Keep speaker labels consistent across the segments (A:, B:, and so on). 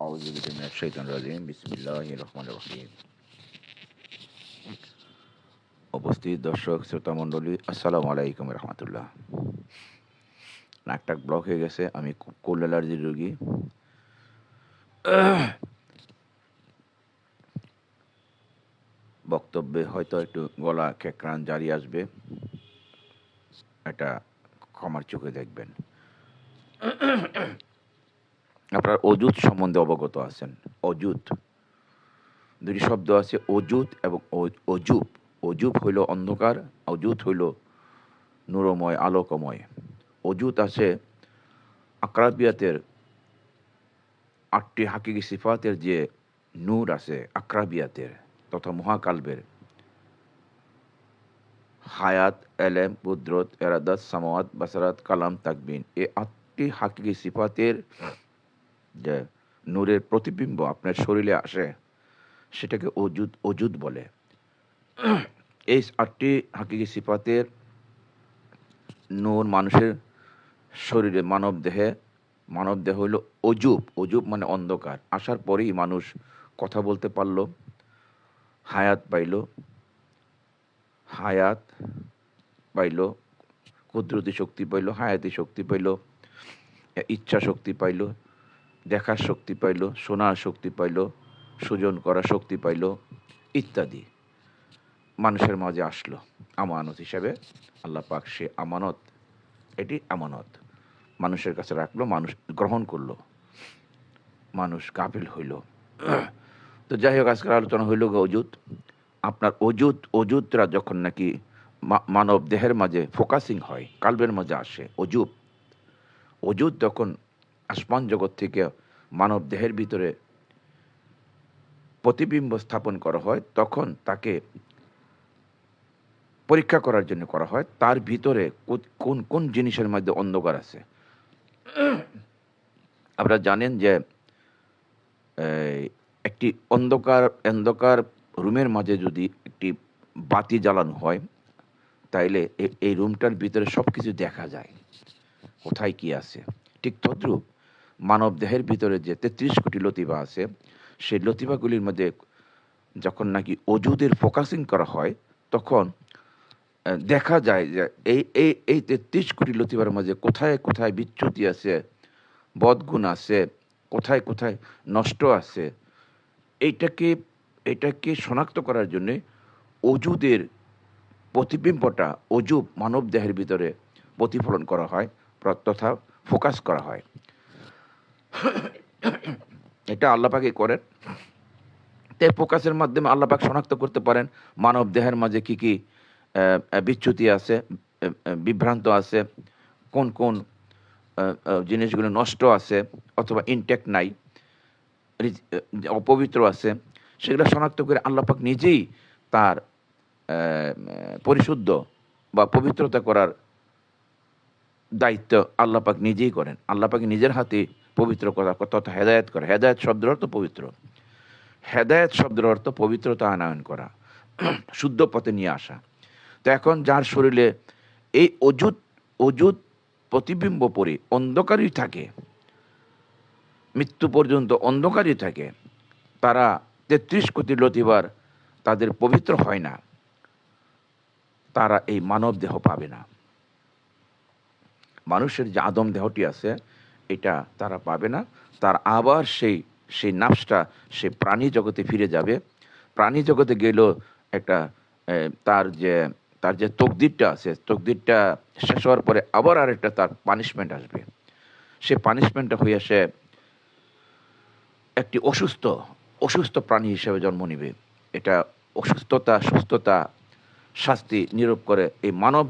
A: আউযু বিল্লাহি মিনাশ শাইতানির রাজিম বিসমিল্লাহির রহমানির রহিম। উপস্থিত দর্শক শ্রোতা মণ্ডলী, আসসালামু আলাইকুম রহমতুল্লাহ। নাকটা ব্লক হয়ে গেছে, আমি কোল্ড অ্যালার্জির রোগী। বক্তব্যে হয়তো একটু গলা ক্যাকড়ান জারি আসবে, এটা ক্ষমার চোখে দেখবেন। আপনার অজুত সম্বন্ধে অবগত আছেন? অজুত দুটি শব্দ আছে, অজুত এবং অজুব। অজুব হইল অন্ধকার, অজুত হইল নূরময় আলোকময়। অজুত আছে আকরাবিয়াতের 8টি হাকিকি সিফাতের যে নূর আছে আকরাবিয়াতের তথা মহাকাল্পের, হায়াত, এলেম, কুদরত, এরাদাত, সামাওয়াত, বাসারাত, কালাম, তাকবিন, এই 8টি হাকিকি সিফাতের যে নূরের প্রতিবিম্ব আপনার শরীরে আসে সেটাকে অজুদ বলে। এই 8টি হাকিকি সিফাতের নূর মানুষের শরীরে, মানব দেহ হইল অজুব মানে অন্ধকার। আসার পরেই মানুষ কথা বলতে পারল, হায়াত পাইল, কুদরতি শক্তি পাইল, হায়াতি শক্তি পাইল, ইচ্ছা শক্তি পাইল, দেখার শক্তি পাইল, শোনার শক্তি পাইল, সুজন করার শক্তি পাইল ইত্যাদি মানুষের মাঝে আসলো আমানত হিসাবে। আল্লাহ পাক সে আমানত, এটি আমানত মানুষের কাছে রাখলো, মানুষ গ্রহণ করলো, মানুষ গাফিল হইল। তো যাই হোক, আজকের আলোচনা হইল অজুত। আপনার অজুতরা যখন নাকি মানব দেহের মাঝে ফোকাসিং হয়, কাল্বের মাঝে আসে অজুত যখন আসমান জগৎ থেকে মানব দেহের ভিতরে প্রতিবিম্ব স্থাপন করা হয়, তখন তাকে পরীক্ষা করার জন্য করা হয় তার ভিতরে কোন কোন জিনিসের মধ্যে অন্ধকার আছে। আপনারা জানেন যে একটি অন্ধকার রুমের মাঝে যদি একটি বাতি জ্বালানো হয়, তাইলে এই রুমটার ভিতরে সব কিছু দেখা যায়, কোথায় কি আছে। ঠিক তদ্রূপ মানব দেহের ভিতরে যে 33 কোটি লতিফা আছে, সেই লতিফাগুলির মধ্যে যখন নাকি অজুদের ফোকাসিং করা হয়, তখন দেখা যায় যে এই 33 কোটি লতিফার মাঝে কোথায় কোথায় বিচ্যুতি আছে, বদগুণ আছে, কোথায় কোথায় নষ্ট আছে। এইটাকে শনাক্ত করার জন্য অজুদের প্রতিবিম্বটা অজুব মানব দেহের ভিতরে প্রতিফলন করা হয় তথা ফোকাস করা হয়। এটা আল্লাহ পাকই করেন। তাই ফোকাসের মাধ্যমে আল্লাহ পাক শনাক্ত করতে পারেন মানব দেহের মাঝে কি কি বিচ্যুতি আছে, বিভ্রান্ত আছে, কোন কোন জিনিসগুলো নষ্ট আছে অথবা ইনটেক্ট নাই, অপবিত্র আছে। সেগুলো শনাক্ত করে আল্লাহ পাক নিজেই তার পরিশুদ্ধ বা পবিত্রতা করার দায়িত্ব আল্লাহ পাক নিজেই করেন। আল্লাহ পাক নিজের হাতে পবিত্র করা তথা হেদায়েত করে। হেদায়েত শব্দের অর্থ পবিত্র। হেদায়েত শব্দের অর্থ পবিত্রতা আনয়ন করা, শুদ্ধ পথে নিয়ে আসা। তো এখন যার শরীরে এই অজুত প্রতিবিম্ব পড়ে অন্ধকারই থাকে, মৃত্যু পর্যন্ত অন্ধকারই থাকে, তারা 33 কোটি লতিফার তাদের পবিত্র হয় না, তারা এই মানব দেহ পাবে না। মানুষের যে আদম দেহটি আছে এটা তারা পাবে না। তার আবার সেই নাফসটা সে প্রাণী জগতে ফিরে যাবে। প্রাণী জগতে গেলেও একটা তার যে তকদিরটা আছে, তকদিরটা শেষ হওয়ার পরে আবার আরেকটা তার পানিশমেন্ট আসবে। সে পানিশমেন্টটা হয়ে সে একটি অসুস্থ প্রাণী হিসেবে জন্ম নিবে। এটা অসুস্থতা, সুস্থতা, শাস্তি নিরূপ করে এই মানব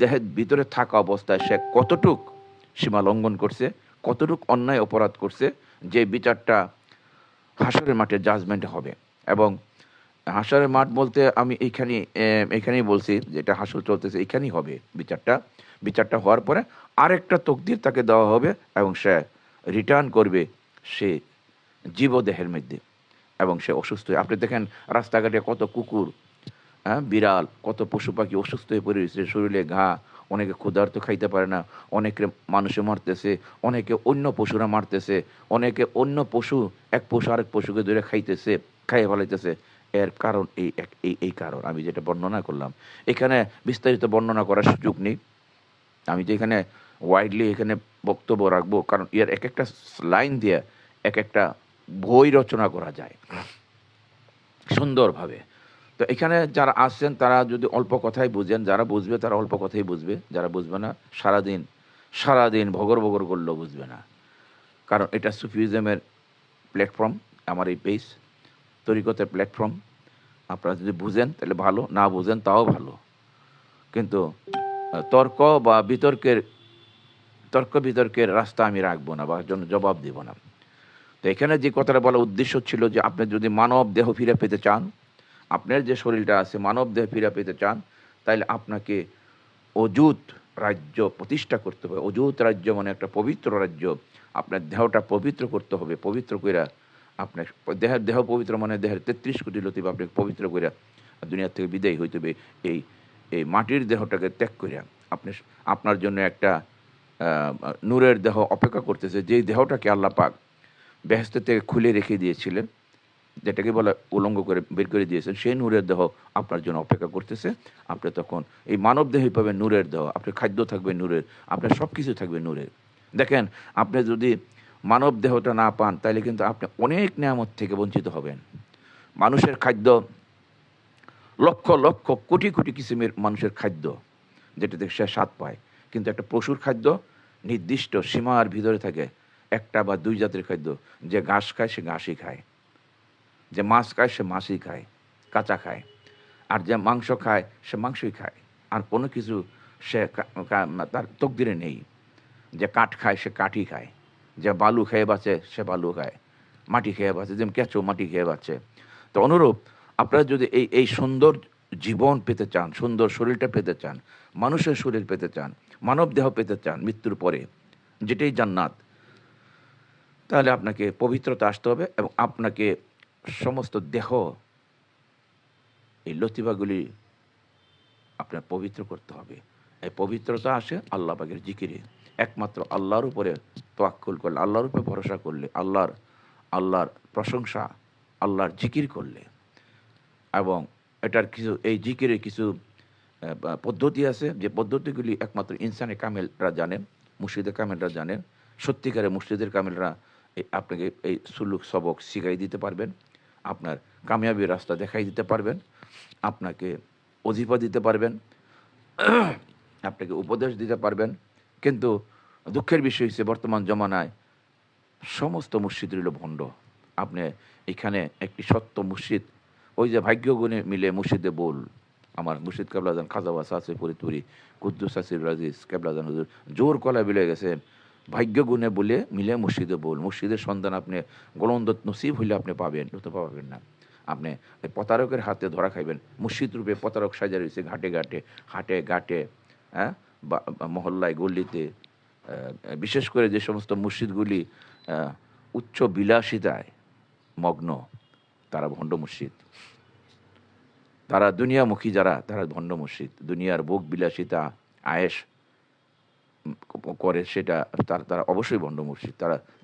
A: দেহের ভিতরে থাকা অবস্থায় সে কতটুক সীমা লঙ্ঘন করছে, কতটুক অন্যায় অপরাধ করছে, যে বিচারটা হাসরের মাঠে জাজমেন্ট হবে। এবং হাসরের মাঠ বলতে আমি এইখানেই বলছি, যেটা হাসর চলতেছে এইখানেই হবে বিচারটা হওয়ার পরে আরেকটা তকদির তাকে দেওয়া হবে এবং সে রিটার্ন করবে সে জীবদেহের মধ্যে, এবং সে অসুস্থ। আপনি দেখেন রাস্তাঘাটে কত কুকুর, বিড়াল, কত পশু পাখি অসুস্থ হয়ে পড়ে রয়েছে, শরীরে ঘা, অনেকে ক্ষুধার্ত খাইতে পারে না, অনেকে মানুষে মারতেছে, অনেকে অন্য পশুরা মারতেছে, অনেকে অন্য পশু, এক পশু আরেক পশুকে ধরে খাইতেছে, খাইয়ে ফেলাইতেছে। এর কারণ এই কারণ আমি যেটা বর্ণনা করলাম। এখানে বিস্তারিত বর্ণনা করার সুযোগ নেই। আমি যে এখানে ওয়াইডলি এখানে বক্তব্য রাখবো, কারণ এর এক একটা লাইন দিয়ে এক একটা বই রচনা করা যায় সুন্দরভাবে। তো এখানে যারা আসছেন তারা যদি অল্প কথাই বুঝেন, যারা বুঝবে তারা অল্প কথাই বুঝবে, যারা বুঝবে না সারাদিন ভগর ভগর করলেও বুঝবে না। কারণ এটা সুফিজমের প্ল্যাটফর্ম, আমার এই পেজ তরিকতের প্ল্যাটফর্ম। আপনারা যদি বুঝেন তাহলে ভালো, না বুঝেন তাও ভালো। কিন্তু তর্ক বা বিতর্কের রাস্তা আমি রাখবো না বা জন্য জবাব দেব না। তো এখানে যে কথাটা বলার উদ্দেশ্য ছিল যে আপনি যদি মানব দেহ ফিরে পেতে চান, আপনার যে শরীরটা আছে মানব দেহ ফিরে পেতে চান, তাহলে আপনাকে অযুত রাজ্য প্রতিষ্ঠা করতে হবে। অযুত রাজ্য মানে একটা পবিত্র রাজ্য। আপনার দেহটা পবিত্র করতে হবে। পবিত্র কইরা আপনার দেহ পবিত্র মানে দেহের 33 কোটি লতিফ আপনাকে পবিত্র কইরা দুনিয়া থেকে বিদায় হইতে হবে। এই এই মাটির দেহটাকে ত্যাগ করিয়া আপনার জন্য একটা নূরের দেহ অপেক্ষা করতেছে, যেই দেহটাকে আল্লাহ পাক বেহেশত থেকে খুলে রেখে দিয়েছিলেন, যেটাকে বলে উলঙ্গ করে বের করে দিয়েছেন, সেই নূরের দেহ আপনার জন্য অপেক্ষা করতেছে। আপনি তখন এই মানব দেহে পাবেন নূরের দেহ, আপনার খাদ্য থাকবে নূরের, আপনার সব কিছু থাকবে নূরের। দেখেন, আপনি যদি মানব দেহটা না পান তাহলে কিন্তু আপনি অনেক নিয়ামত থেকে বঞ্চিত হবেন। মানুষের খাদ্য লক্ষ লক্ষ কোটি কোটি কিসিমের মানুষের খাদ্য, যেটা থেকে সে স্বাদ পায়। কিন্তু একটা পশুর খাদ্য নির্দিষ্ট সীমার ভিতরে থাকে, একটা বা দুই জাতের খাদ্য। যে ঘাস খায় সে ঘাসই খায়, যে মাছ খায় সে মাছই খায়, কাঁচা খায়। আর যে মাংস খায় সে মাংসই খায়, আর কোনো কিছু সে তার তকদিরে নেই। যে কাঠ খায় সে কাঠই খায়, যে বালু খেয়ে বাঁচে সে বালু খায়, মাটি খেয়ে বাঁচে, যেমন কেঁচো মাটি খেয়ে বাঁচে। তো অনুরূপ আপনারা যদি এই সুন্দর জীবন পেতে চান, সুন্দর শরীরটা পেতে চান, মানুষের শরীর পেতে চান, মানব দেহ পেতে চান মৃত্যুর পরে, যেটাই জান্নাত, তাহলে আপনাকে পবিত্রতা আসতে হবে এবং আপনাকে সমস্ত দেহ এই লতিফাগুলি আপনার পবিত্র করতে হবে। এই পবিত্রতা আসে আল্লাহ পাকের জিকিরে, একমাত্র আল্লাহর উপরে তোয়াক্কুল করলে, আল্লাহর উপরে ভরসা করলে, আল্লাহর প্রশংসা, আল্লাহর জিকির করলে। এবং এটার কিছু, এই জিকিরের কিছু পদ্ধতি আছে, যে পদ্ধতিগুলি একমাত্র ইনসানে কামেলরা জানেন, মুর্শিদে কামেলরা জানেন। সত্যিকারে মুর্শিদের কামেলরা আপনাকে এই সুলুক সবক শিখাই দিতে পারবেন, আপনার কামিয়াবির রাস্তা দেখাই দিতে পারবেন, আপনাকে অজিফা দিতে পারবেন, আপনাকে উপদেশ দিতে পারবেন। কিন্তু দুঃখের বিষয় হচ্ছে বর্তমান জমানায় সমস্ত মুর্শিদ রইল ভণ্ড। আপনি এখানে একটি সত্য মুর্শিদ, ওই যে ভাগ্য গুণে মিলে মুর্শিদে বল, আমার মুর্শিদ কেবলাজান খাজাবাস আছে ফরিদপুরি কুদ্দুস আসির রাজিজ কেবলাজান হুজুর জোর কলা বিলে গেছে, ভাগ্য গুণে বলে মিলে মুর্শিদে বল। মুর্শিদের সন্ধান আপনি গোলন্দত নসিব হইলে আপনি পাবেন, তো পাবেন না। আপনি প্রতারকের হাতে ধরা খাইবেন। মুর্শিদ রূপে প্রতারক সাজা রয়েছে ঘাটে ঘাটে, হাটে ঘাটে, হ্যাঁ, বা মহল্লায় গল্লিতে। বিশেষ করে যে সমস্ত মুর্শিদগুলি উচ্চ বিলাসিতায় মগ্ন, তারা ভণ্ড মুর্শিদ। তারা দুনিয়ামুখী, যারা তারা ভণ্ড মুর্শিদ। দুনিয়ার ভোগ বিলাসিতা আয়েশ করে, সেটা তারা অবশ্যই ভণ্ড মুর্শিদ।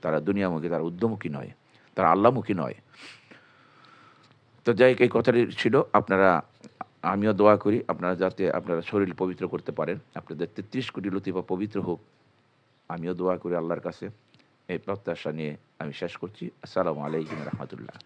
A: তারা দুনিয়ামুখী, তারা উদ্যমুখী নয়, তারা আল্লাহমুখী নয়। তো যাই হোক, এই কথাটি ছিল। আমিও দোয়া করি আপনারা যাতে আপনারা শরীর পবিত্র করতে পারেন, আপনাদের 33 কোটি লতিফা পবিত্র হোক। আমিও দোয়া করি আল্লাহর কাছে। এই প্রত্যাশা নিয়ে আমি শেষ করছি। আসসালামু আলাইকুম রহমতুল্লাহ।